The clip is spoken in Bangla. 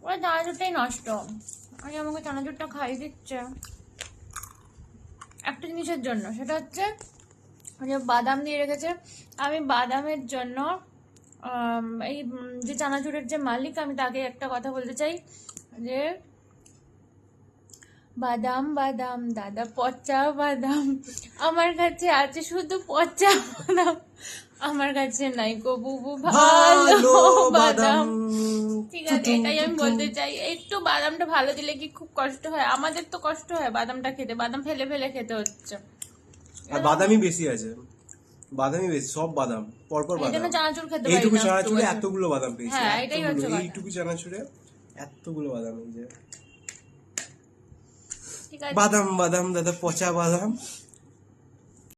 ওরা চানাচুরটাই নষ্ট। আজ আমাকে চানাচুরটা খাইয়ে দিচ্ছে একটা জিনিসের জন্য, সেটা হচ্ছে যে বাদাম দিয়ে রেখেছে। আমি বাদামের জন্য এই যে চানাচুরের যে মালিক, আমি তাকে একটা কথা বলতে চাই যে বাদাম বাদাম দাদা পচা বাদাম, আমার কাছে আছে শুধু পচা বাদাম, আমার কাছে নাই গো বুবু ভালো বাদাম। ঠিক আছে, এটাই আমি বলতে চাই। একটু বাদামটা ভালো দিলে কি খুব কষ্ট হয়? আমাদের তো কষ্ট হয় বাদামটা খেতে, বাদাম ফেলে ফেলে খেতে হচ্ছে। আর বাদামই বেশি আছে, বাদামই বেশি, সব বাদাম পরপর বাদাম। এইজন্য চানাচুর খেতে পারি এইটুকু না। চানাচুরে এতগুলো বাদাম পেয়েছি। হ্যাঁ, এটাই হচ্ছে কথা। এইটুকু চানাচুরে এতগুলো বাদাম। এই যে ঠিক আছে, বাদাম বাদাম দাদা পচা বাদাম।